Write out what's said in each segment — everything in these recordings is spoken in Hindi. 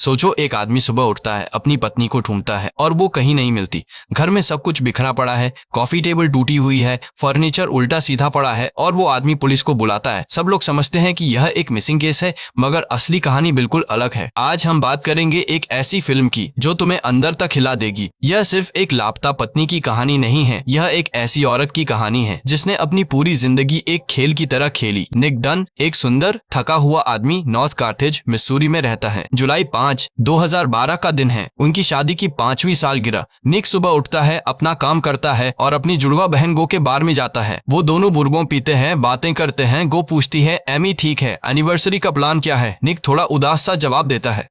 सोचो, एक आदमी सुबह उठता है, अपनी पत्नी को ढूंढता है और वो कहीं नहीं मिलती। घर में सब कुछ बिखरा पड़ा है, कॉफी टेबल टूटी हुई है, फर्नीचर उल्टा सीधा पड़ा है और वो आदमी पुलिस को बुलाता है। सब लोग समझते हैं कि यह एक मिसिंग केस है, मगर असली कहानी बिल्कुल अलग है। आज हम बात करेंगे एक ऐसी फिल्म की जो तुम्हें अंदर तक हिला देगी। यह सिर्फ एक लापता पत्नी की कहानी नहीं है, यह एक ऐसी औरत की कहानी है जिसने अपनी पूरी जिंदगी एक खेल की तरह खेली। निक डन एक सुंदर थका हुआ आदमी नॉर्थ कार्थेज मिसूरी में रहता है। जुलाई 5, 2012 का दिन है। उनकी शादी की 5वीं सालगिरह। निक सुबह उठता है, अपना काम करता है और अपनी जुड़वा बहन गो के बार में जाता है। वो दोनों बुर्बों पीते हैं, बातें करते हैं। गो पूछती है, एमी ठीक है, एनिवर्सरी का प्लान क्या है? निक थोड़ा उदास सा जवाब देता है,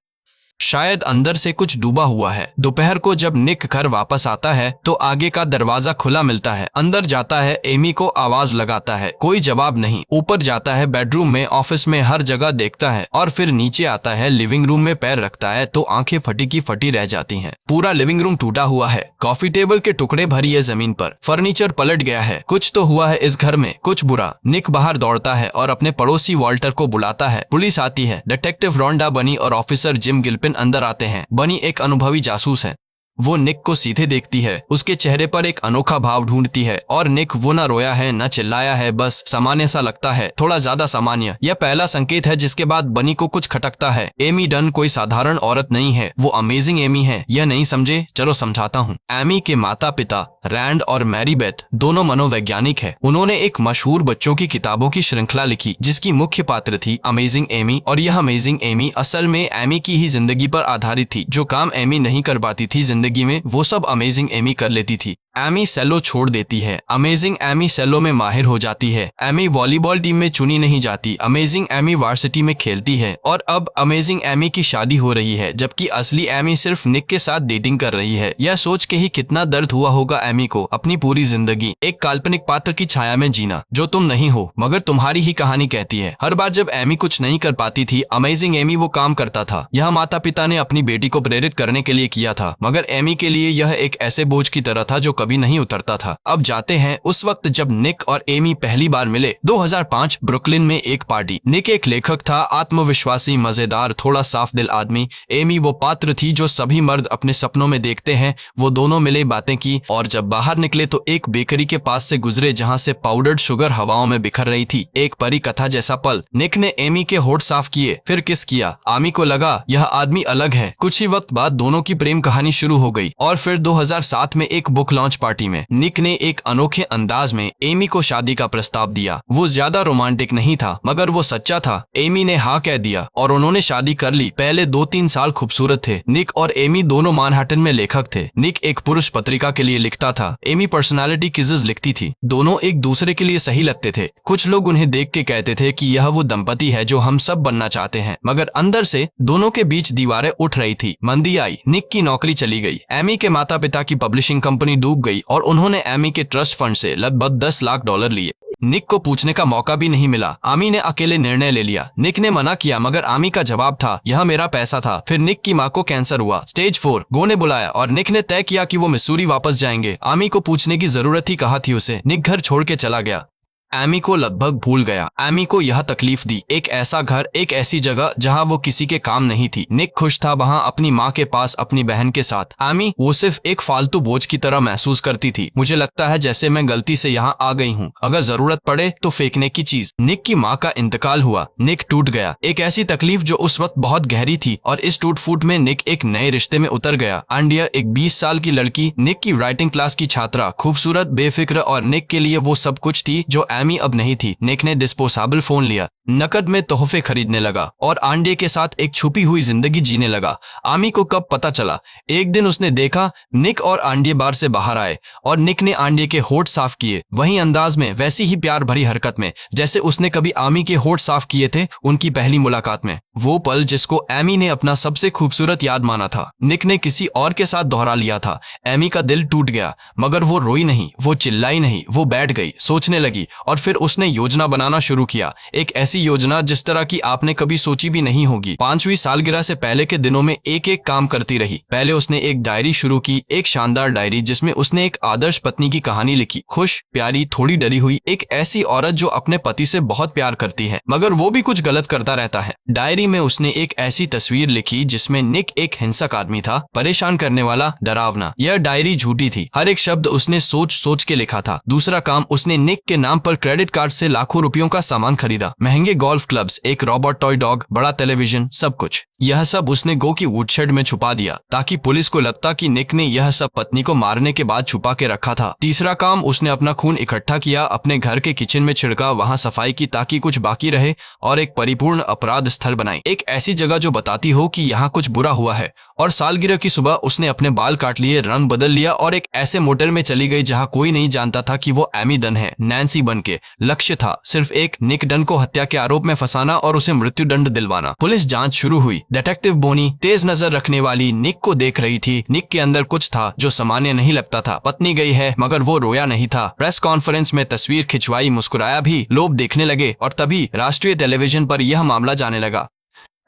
शायद अंदर से कुछ डूबा हुआ है। दोपहर को जब निक घर वापस आता है तो आगे का दरवाजा खुला मिलता है। अंदर जाता है, एमी को आवाज लगाता है, कोई जवाब नहीं। ऊपर जाता है, बेडरूम में, ऑफिस में, हर जगह देखता है और फिर नीचे आता है, लिविंग रूम में पैर रखता है तो आंखें फटी की फटी रह जाती हैं। पूरा लिविंग रूम टूटा हुआ है, कॉफी टेबल के टुकड़े भरी है जमीन पर, फर्नीचर पलट गया है। कुछ तो हुआ है इस घर में, कुछ बुरा। निक बाहर दौड़ता है और अपने पड़ोसी वॉल्टर को बुलाता है। पुलिस आती है। डिटेक्टिव रोंडा बनी और ऑफिसर जिम गिल्पिन अंदर आते हैं। बनी एक अनुभवी जासूस है। वो निक को सीधे देखती है, उसके चेहरे पर एक अनोखा भाव ढूंढती है और निक वो ना रोया है, न चिल्लाया है, बस सामान्य सा लगता है, थोड़ा ज्यादा सामान्य। यह पहला संकेत है जिसके बाद बनी को कुछ खटकता है। एमी डन कोई साधारण औरत नहीं है, वो अमेजिंग एमी है। यह नहीं समझे? चलो समझाता हूँ। एमी के माता पिता रैंड और मैरी बेथ दोनों मनोवैज्ञानिक है। उन्होंने एक मशहूर बच्चों की किताबों की श्रृंखला लिखी जिसकी मुख्य पात्र थी अमेजिंग एमी, और यह अमेजिंग एमी असल में एमी की ही जिंदगी पर आधारित थी। जो काम एमी नहीं कर पाती थी जिंदगी में, वो सब अमेजिंग एमी कर लेती थी। एमी सेलो छोड़ देती है, अमेजिंग एमी सेलो में माहिर हो जाती है। एमी वॉलीबॉल टीम में चुनी नहीं जाती, अमेजिंग एमी वार्सिटी में खेलती है। और अब अमेजिंग एमी की शादी हो रही है, जबकि असली एमी सिर्फ निक के साथ डेटिंग कर रही है। यह सोच के ही कितना दर्द हुआ होगा एमी को, अपनी पूरी जिंदगी एक काल्पनिक पात्र की छाया में जीना, जो तुम नहीं हो मगर तुम्हारी ही कहानी कहती है। हर बार जब एमी कुछ नहीं कर पाती थी, अमेजिंग एमी वो काम करता था। यह माता पिता ने अपनी बेटी को प्रेरित करने के लिए किया था, मगर एमी के लिए यह एक ऐसे बोझ की तरह था जो कभी नहीं उतरता था। अब जाते हैं उस वक्त जब निक और एमी पहली बार मिले। 2005 ब्रुकलिन में एक पार्टी। निक एक लेखक था, आत्मविश्वासी, मजेदार, थोड़ा साफ दिल आदमी। एमी वो पात्र थी जो सभी मर्द अपने सपनों में देखते हैं। वो दोनों मिले, बातें की और जब बाहर निकले तो एक बेकरी के पास से गुजरे जहां से पाउडर्ड शुगर हवाओं में बिखर रही थी। एक परी कथा जैसा पल। निक ने एमी के होठ साफ किए, फिर किस किया। आमी को लगा यह आदमी अलग है। कुछ ही वक्त बाद दोनों की प्रेम कहानी शुरू हो गई। और फिर 2007 में एक बुक लॉन्च पार्टी में निक ने एक अनोखे अंदाज में एमी को शादी का प्रस्ताव दिया। वो ज्यादा रोमांटिक नहीं था, मगर वो सच्चा था। एमी ने हाँ कह दिया और उन्होंने शादी कर ली। पहले 2-3 साल खूबसूरत थे। निक और एमी दोनों मैनहट्टन में लेखक थे। निक एक पुरुष पत्रिका के लिए लिखता था, एमी पर्सनालिटी क्विज़ेस लिखती थी। दोनों एक दूसरे के लिए सही लगते थे। कुछ लोग उन्हें देख के कहते थे कि यह वो दंपति है जो हम सब बनना चाहते हैं, मगर अंदर से दोनों के बीच दीवारें उठ रही थी। मंदी आई, निक की नौकरी चली गई, एमी के माता पिता की पब्लिशिंग कंपनी डूब गई और उन्होंने एमी के ट्रस्ट फंड से लगभग $10 लाख लिए। निक को पूछने का मौका भी नहीं मिला। आमी ने अकेले निर्णय ले लिया। निक ने मना किया, मगर आमी का जवाब था, यह मेरा पैसा था। फिर निक की माँ को कैंसर हुआ, स्टेज 4। गो ने बुलाया और निक ने तय किया कि वो मिसूरी वापस जाएंगे। आमी को पूछने की जरूरत ही कहा थी उसे। निक घर छोड़ के चला गया। एमी को लगभग भूल गया। एमी को यह तकलीफ दी, एक ऐसा घर, एक ऐसी जगह जहां वो किसी के काम नहीं थी। निक खुश था वहां अपनी माँ के पास, अपनी बहन के साथ। एमी वो सिर्फ एक फालतू बोझ की तरह महसूस करती थी। मुझे लगता है जैसे मैं गलती से यहाँ आ गई हूँ, अगर जरूरत पड़े तो फेंकने की चीज। निक की माँ का इंतकाल हुआ। निक टूट गया, एक ऐसी तकलीफ जो उस वक्त बहुत गहरी थी, और इस टूट फूट में निक एक नए रिश्ते में उतर गया। आंडिया एक 20 साल की लड़की, निक की राइटिंग क्लास की छात्रा, खूबसूरत, बेफिक्र, और निक के लिए वो सब कुछ थी जो एमी अब नहीं थी। निक ने डिस्पोजेबल फोन लिया, नकद में तोहफे खरीदने लगा और आंडे के साथ एक छुपी हुई जिंदगी जीने लगा। आमी को कब पता चला? एक दिन उसने देखा निक और आंडे बार से बाहर आए और निक ने आंडे के होठ साफ किए, वही अंदाज में, वैसी ही प्यार भरी हरकत में जैसे उसने कभी आमी के होठ साफ किए थे उनकी पहली मुलाकात में। वो पल जिसको एमी ने अपना सबसे खूबसूरत याद माना था, निक ने किसी और के साथ दोहरा लिया था। एमी का दिल टूट गया, मगर वो रोई नहीं, वो चिल्लाई नहीं, वो बैठ गई, सोचने लगी और फिर उसने योजना बनाना शुरू किया। एक ऐसी ऐसी योजना जिस तरह की आपने कभी सोची भी नहीं होगी। 5वीं सालगिरह से पहले के दिनों में एक एक काम करती रही। पहले उसने एक डायरी शुरू की, एक शानदार डायरी जिसमें उसने एक आदर्श पत्नी की कहानी लिखी। खुश, प्यारी, थोड़ी डरी हुई, एक ऐसी औरत जो अपने पति से बहुत प्यार करती है मगर वो भी कुछ गलत करता रहता है। डायरी में उसने एक ऐसी तस्वीर लिखी जिसमें निक एक हिंसक आदमी था, परेशान करने वाला, डरावना। यह डायरी झूठी थी, हर एक शब्द उसने सोच सोच के लिखा था। दूसरा काम, उसने निक के नाम पर क्रेडिट कार्ड से लाखों रुपयों का सामान खरीदा, महंगे गोल्फ क्लब्स, एक रोबोट टॉय डॉग, बड़ा टेलीविजन, सब कुछ। यह सब उसने गो की वुडशेड में छुपा दिया ताकि पुलिस को लगता कि निक ने यह सब पत्नी को मारने के बाद छुपा के रखा था। तीसरा काम, उसने अपना खून इकट्ठा किया, अपने घर के किचन में छिड़का, वहां सफाई की ताकि कुछ बाकी रहे और एक परिपूर्ण अपराध स्थल बनाई, एक ऐसी जगह जो बताती हो कि यहाँ कुछ बुरा हुआ है। और सालगिरह की सुबह उसने अपने बाल काट लिए, रंग बदल लिया और एक ऐसे मोटेल में चली गई जहाँ कोई नहीं जानता था कि वो एमी डन है, नैन्सी बनके। लक्ष्य था सिर्फ एक, निक डन को हत्या के आरोप में फंसाना और उसे मृत्युदंड दिलवाना। पुलिस जांच शुरू हुई। डिटेक्टिव बोनी तेज नजर रखने वाली निक को देख रही थी। निक के अंदर कुछ था जो सामान्य नहीं लगता था। पत्नी गई है मगर वो रोया नहीं था। प्रेस कॉन्फ्रेंस में तस्वीर खिंचवाई, मुस्कुराया भी, लोग देखने लगे और तभी राष्ट्रीय टेलीविजन पर यह मामला जाने लगा।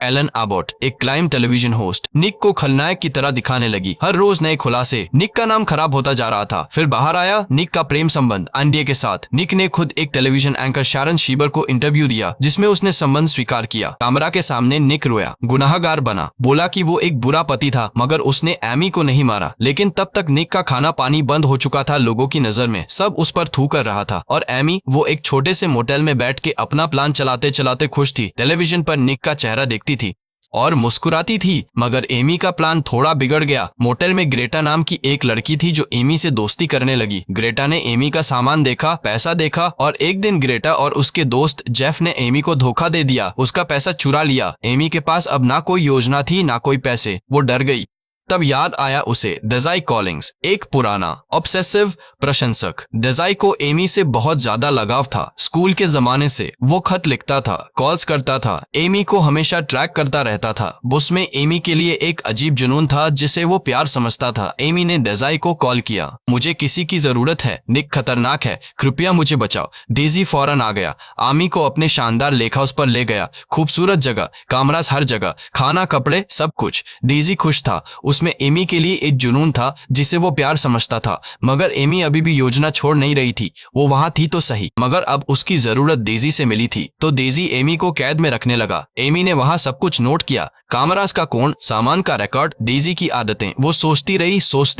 एलन अबॉट, एक क्राइम टेलीविजन होस्ट, निक को खलनायक की तरह दिखाने लगी। हर रोज नए खुलासे। निक का नाम खराब होता जा रहा था। फिर बाहर आया निक का प्रेम संबंध एंडी के साथ। निक ने खुद एक टेलीविजन एंकर शारन शीबर को इंटरव्यू दिया जिसमें उसने संबंध स्वीकार किया। कैमरा के सामने निक रोया, गुनाहगार बना, बोला कि वो एक बुरा पति था मगर उसने एमी को नहीं मारा। लेकिन तब तक निक का खाना पानी बंद हो चुका था। लोगों की नजर में सब उस पर थू कर रहा था और एमी, वो एक छोटे से मोटेल में बैठ के अपना प्लान चलाते चलाते खुश थी। टेलीविजन पर निक का चेहरा देखती थी और मुस्कुराती थी। मगर एमी का प्लान थोड़ा बिगड़ गया। मोटेल में ग्रेटा नाम की एक लड़की थी जो एमी से दोस्ती करने लगी। ग्रेटा ने एमी का सामान देखा, पैसा देखा और एक दिन ग्रेटा और उसके दोस्त जेफ ने एमी को धोखा दे दिया, उसका पैसा चुरा लिया। एमी के पास अब ना कोई योजना थी ना कोई पैसे। वो डर गई। तब याद आया उसे डेज़ाई कॉलिंग्स, एक पुराना ऑब्सेसिव प्रशंसक। डेज़ाई को एमी से बहुत ज्यादा लगाव था। स्कूल के जमाने से वो खत लिखता था, कॉल्स करता था, एमी को हमेशा ट्रैक करता रहता था। उसमें एमी के लिए एक अजीब जुनून था जिसे वो प्यार समझता था। एमी ने डेज़ाई को कॉल किया, मुझे किसी की जरूरत है, निक खतरनाक है, कृपया मुझे बचाओ। डेज़ी फौरन आ गया, आमी को अपने शानदार लेक हाउस पर ले गया। खूबसूरत जगह, कैमरास हर जगह, खाना, कपड़े, सब कुछ। डेज़ी खुश था। उसमें एमी के लिए एक जुनून था जिसे वो प्यार समझता था। मगर एमी अभी भी योजना छोड़ नहीं रही थी। वो वहां थी तो सही, मगर अब उसकी जरूरत डेज़ी से मिली थी। तो डेज़ी एमी को कैद में रखने लगा। एमी ने वहां सब कुछ नोट किया, कैमरास का कोण, सामान का रिकॉर्ड, डेज़ी की आदतें। वो सोचती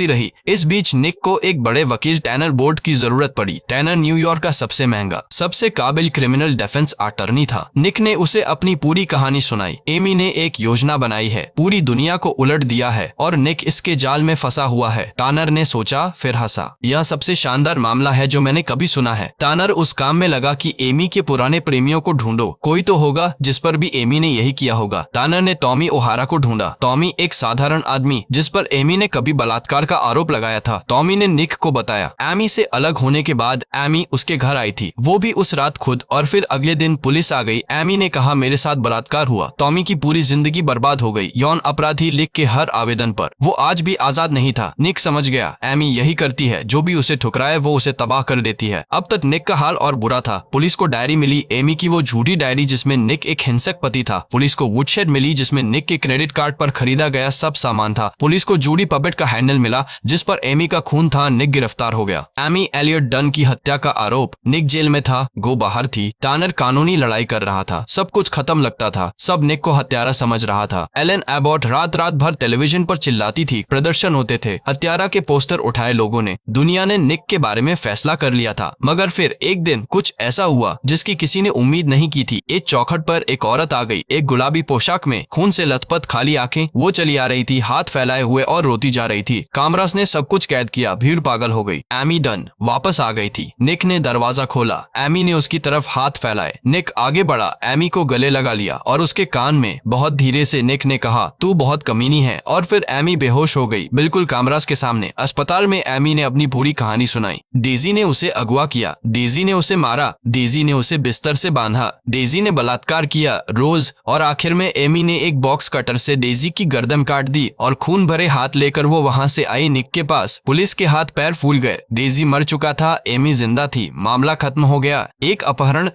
रही। इस बीच निक को एक बड़े वकील टैनर बोर्ड की जरूरत पड़ी। टैनर न्यूयॉर्क का सबसे महंगा, सबसे काबिल क्रिमिनल डिफेंस अटॉर्नी था। निक ने उसे अपनी पूरी कहानी सुनाई। एमी ने एक योजना बनाई है, पूरी दुनिया को उलट दिया है और निक इसके जाल में फंसा हुआ है। टैनर ने सोचा, फिर हंसा। यह सबसे शानदार मामला है जो मैंने कभी सुना है। टैनर उस काम में लगा कि एमी के पुराने प्रेमियों को ढूंढो, कोई तो होगा जिस पर भी एमी ने यही किया होगा। टैनर ने टॉमी ओहारा को ढूंढा। टॉमी एक साधारण आदमी जिस पर एमी ने कभी बलात्कार का आरोप लगाया था। टॉमी ने निक को बताया। एमी से अलग होने के बाद एमी उसके घर आई थी, वो भी उस रात खुद, और फिर अगले दिन पुलिस आ गई। एमी ने कहा, मेरे साथ बलात्कार हुआ। टॉमी की पूरी जिंदगी बर्बाद हो गई, यौन अपराधी लिख के हर आवेदन पर। वो आज भी आजाद नहीं था। निक समझ गया, एमी यही करती है, जो भी उसे ठुकराए वो उसे तबाह कर देती है। अब तक निक का हाल और बुरा था। पुलिस को डायरी मिली, एमी की वो झूठी डायरी जिसमें निक एक हिंसक पति था। पुलिस को वुडशेड मिली जिसमें निक के क्रेडिट कार्ड पर खरीदा गया सब सामान था। पुलिस को जूडी पपेट का हैंडल मिला जिस पर एमी का खून था। निक गिरफ्तार हो गया। एमी एलियट डन की हत्या का आरोप। निक जेल में था, गो बाहर थी। टैनर कानूनी लड़ाई कर रहा था। सब कुछ खत्म लगता था। सब निक को हत्यारा समझ रहा था। एलन एबॉट रात भर टेलीविजन पर चिल्लाती थी। प्रदर्शन होते थे, हत्यारा के पोस्टर उठाए लोगों ने। दुनिया ने निक के बारे में फैसला कर लिया था। मगर फिर एक दिन कुछ ऐसा हुआ जिसकी किसी ने उम्मीद नहीं की थी। एक चौखट पर एक औरत आ गई, एक गुलाबी पोशाक में, खून से लथपथ खाली आंखें। वो चली आ रही थी, हाथ फैलाए हुए, और रोती जा रही थी। कैमरास ने सब कुछ कैद किया। भीड़ पागल हो गई। एमी डन वापस आ गई थी। निक ने दरवाजा खोला। एमी ने उसकी तरफ हाथ फैलाए। निक आगे बढ़ा, एमी को गले लगा लिया और उसके कान में बहुत धीरे से निक ने कहा, तू बहुत कमीनी है। और फिर एमी बेहोश हो गई, बिल्कुल कैमरास के सामने। अस्पताल में एमी ने अपनी पूरी कहानी सुनाई। डेज़ी ने उसे अगवा किया, डेज़ी ने उसे मारा, डेज़ी ने उसे बिस्तर से बांधा, डेज़ी ने बलात्कार किया रोज, और आखिर में एमी ने एक बॉक्स कटर से डेज़ी की गर्दन काट दी और खून भरे हाथ लेकर वो वहां से आई निक के पास। पुलिस के हाथ पैर फूल गए। डेज़ी मर चुका था, एमी जिंदा थी। मामला खत्म हो गया। एक अपहरण,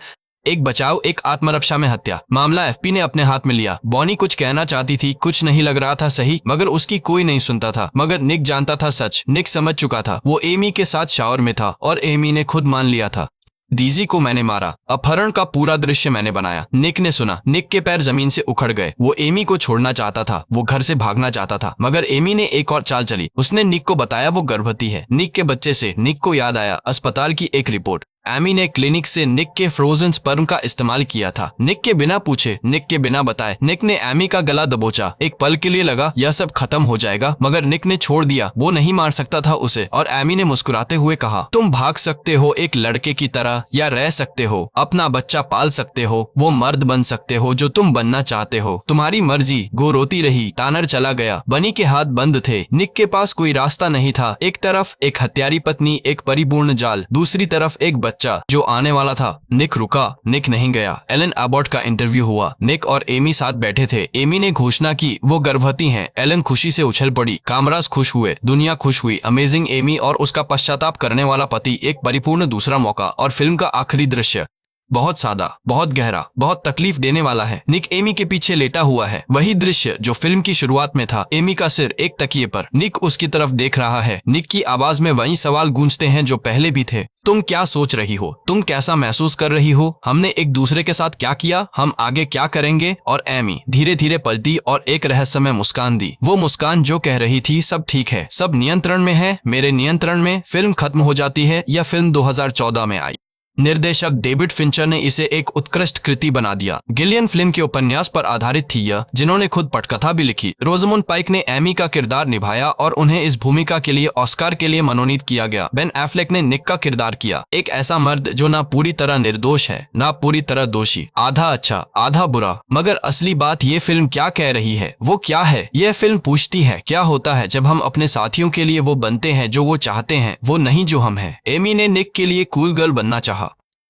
एक बचाव, एक आत्मरक्षा में हत्या। मामला एफपी ने अपने हाथ में लिया। बॉनी कुछ कहना चाहती थी, कुछ नहीं लग रहा था सही, मगर उसकी कोई नहीं सुनता था। मगर निक जानता था सच। निक समझ चुका था। वो एमी के साथ शावर में था और एमी ने खुद मान लिया था, दीजी को मैंने मारा। अपहरण का पूरा दृश्य मैंने बनाया। निक ने सुना। निक के पैर जमीन से उखड़ गए। वो एमी को छोड़ना चाहता था, वो घर से भागना चाहता था, मगर एमी ने एक और चाल चली। उसने निक को बताया वो गर्भवती है। निक के बच्चे से निक को याद आया अस्पताल की एक रिपोर्ट। एमी ने क्लिनिक से निक के फ्रोजन स्पर्म का इस्तेमाल किया था। निक के बिना पूछे, निक के बिना बताए। निक ने एमी का गला दबोचा। एक पल के लिए लगा यह सब खत्म हो जाएगा, मगर निक ने छोड़ दिया। वो नहीं मार सकता था उसे। और एमी ने मुस्कुराते हुए कहा, तुम भाग सकते हो एक लड़के की तरह, या रह सकते हो, अपना बच्चा पाल सकते हो, वो मर्द बन सकते हो जो तुम बनना चाहते हो। तुम्हारी मर्जी। गो रोती रही। तानर चला गया। बनी के हाथ बंद थे। निक के पास कोई रास्ता नहीं था। एक तरफ एक हत्यारी पत्नी, एक परिपूर्ण जाल, दूसरी तरफ एक बच्चा जो आने वाला था। निक रुका। निक नहीं गया। एलन अबॉट का इंटरव्यू हुआ। निक और एमी साथ बैठे थे। एमी ने घोषणा की वो गर्भवती हैं। एलन खुशी से उछल पड़ी। कामराज खुश हुए। दुनिया खुश हुई। अमेजिंग एमी और उसका पश्चाताप करने वाला पति, एक परिपूर्ण दूसरा मौका। और फिल्म का आखिरी दृश्य बहुत सादा, बहुत गहरा, बहुत तकलीफ देने वाला है। निक एमी के पीछे लेटा हुआ है। वही दृश्य जो फिल्म की शुरुआत में था। एमी का सिर एक तकिए पर। निक उसकी तरफ देख रहा है। निक की आवाज में वही सवाल गूंजते हैं जो पहले भी थे। तुम क्या सोच रही हो? तुम कैसा महसूस कर रही हो? हमने एक दूसरे के साथ क्या किया? हम आगे क्या करेंगे? और एमी धीरे धीरे पलटी और एक रहस्यमय मुस्कान दी। वो मुस्कान जो कह रही थी सब ठीक है, सब नियंत्रण में है, मेरे नियंत्रण में। फिल्म खत्म हो जाती है। यह फिल्म 2014 में आई। निर्देशक डेविड फिंचर ने इसे एक उत्कृष्ट कृति बना दिया। गिलियन फ्लिन के उपन्यास पर आधारित थी यह, जिन्होंने खुद पटकथा भी लिखी। रोजमुंड पाइक ने एमी का किरदार निभाया और उन्हें इस भूमिका के लिए ऑस्कार के लिए मनोनीत किया गया। बेन एफ्लेक ने निक का किरदार किया, एक ऐसा मर्द जो ना पूरी तरह निर्दोष है, ना पूरी तरह दोषी, आधा अच्छा आधा बुरा। मगर असली बात ये फिल्म क्या कह रही है, वो क्या है? यह फिल्म पूछती है क्या होता है जब हम अपने साथियों के लिए वो बनते हैं जो वो चाहते हैं, वो नहीं जो हम हैं। एमी ने निक के लिए कूल गर्ल बनना चाहा।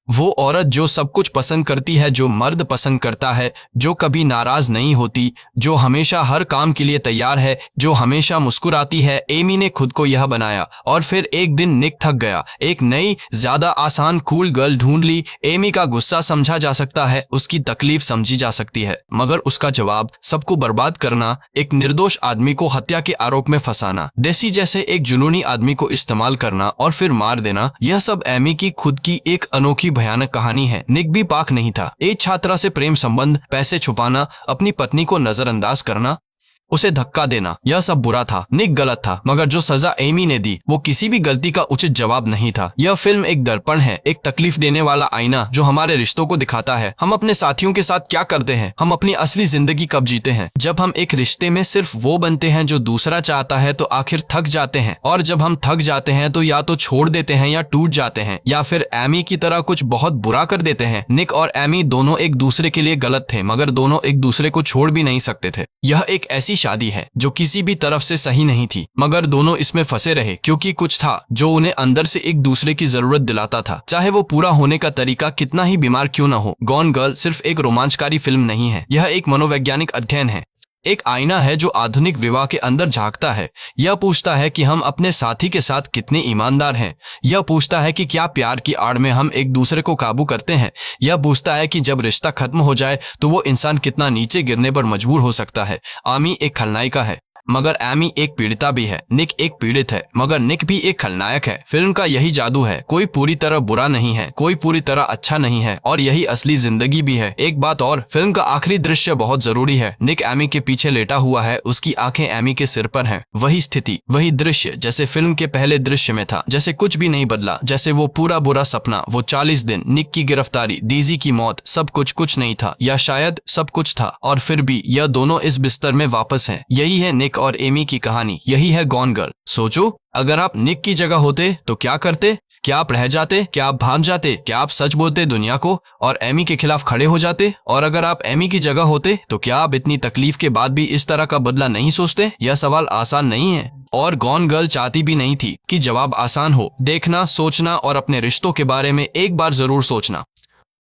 वो औरत जो सब कुछ पसंद करती है, जो मर्द पसंद करता है, जो कभी नाराज नहीं होती, जो हमेशा हर काम के लिए तैयार है, जो हमेशा मुस्कुराती है। एमी ने खुद को यह बनाया और फिर एक दिन निक थक गया। एक नई, ज्यादा आसान कूल गर्ल ढूंढ ली। एमी का गुस्सा समझा जा सकता है, उसकी तकलीफ समझी जा सकती है, मगर उसका जवाब सबको बर्बाद करना, एक निर्दोष आदमी को हत्या के आरोप में फंसाना, देसी जैसे एक जुनूनी आदमी को इस्तेमाल करना और फिर मार देना, यह सब एमी की खुद की एक अनोखी भयानक कहानी है। निक भी पाक नहीं था। एक छात्रा से प्रेम संबंध, पैसे छुपाना, अपनी पत्नी को नजरअंदाज करना, उसे धक्का देना, यह सब बुरा था। निक गलत था, मगर जो सजा एमी ने दी वो किसी भी गलती का उचित जवाब नहीं था। यह फिल्म एक दर्पण है, एक तकलीफ देने वाला आईना जो हमारे रिश्तों को दिखाता है। हम अपने साथियों के साथ क्या करते हैं? हम अपनी असली जिंदगी कब जीते हैं? जब हम एक रिश्ते में सिर्फ वो बनते हैं जो दूसरा चाहता है तो आखिर थक जाते हैं, और जब हम थक जाते हैं तो या तो छोड़ देते हैं या टूट जाते हैं, या फिर एमी की तरह कुछ बहुत बुरा कर देते हैं। निक और एमी दोनों एक दूसरे के लिए गलत थे, मगर दोनों एक दूसरे को छोड़ भी नहीं सकते थे। यह एक ऐसी शादी है जो किसी भी तरफ से सही नहीं थी, मगर दोनों इसमें फंसे रहे क्योंकि कुछ था जो उन्हें अंदर से एक दूसरे की जरूरत दिलाता था, चाहे वो पूरा होने का तरीका कितना ही बीमार क्यों न हो। गॉन गर्ल सिर्फ एक रोमांचकारी फिल्म नहीं है, यह एक मनोवैज्ञानिक अध्ययन है, एक आईना है जो आधुनिक विवाह के अंदर झांकता है। यह पूछता है कि हम अपने साथी के साथ कितने ईमानदार हैं। यह पूछता है कि क्या प्यार की आड़ में हम एक दूसरे को काबू करते हैं। यह पूछता है कि जब रिश्ता खत्म हो जाए तो वो इंसान कितना नीचे गिरने पर मजबूर हो सकता है। आमी एक खलनायिका है, मगर एमी एक पीड़िता भी है। निक एक पीड़ित है, मगर निक भी एक खलनायक है। फिल्म का यही जादू है, कोई पूरी तरह बुरा नहीं है, कोई पूरी तरह अच्छा नहीं है, और यही असली जिंदगी भी है। एक बात और, फिल्म का आखिरी दृश्य बहुत जरूरी है। निक एमी के पीछे लेटा हुआ है, उसकी आंखें एमी के सिर पर हैं। वही स्थिति, वही दृश्य जैसे फिल्म के पहले दृश्य में था, जैसे कुछ भी नहीं बदला, जैसे वो पूरा बुरा सपना, वो 40 दिन, निक की गिरफ्तारी, डीजी की मौत, सब कुछ नहीं था, या शायद सब कुछ था, और फिर भी यह दोनों इस बिस्तर में वापस हैं। यही है निक और एमी की कहानी, यही है गॉन गर्ल। सोचो, अगर आप निक की जगह होते तो क्या करते? क्या आप रह जाते? क्या आप भाग जाते? क्या आप सच बोलते दुनिया को और एमी के खिलाफ खड़े हो जाते? और अगर आप एमी की जगह होते तो क्या आप इतनी तकलीफ के बाद भी इस तरह का बदला नहीं सोचते? यह सवाल आसान नहीं है, और गॉन गर्ल चाहती भी नहीं थी कि जवाब आसान हो। देखना, सोचना और अपने रिश्तों के बारे में एक बार जरूर सोचना।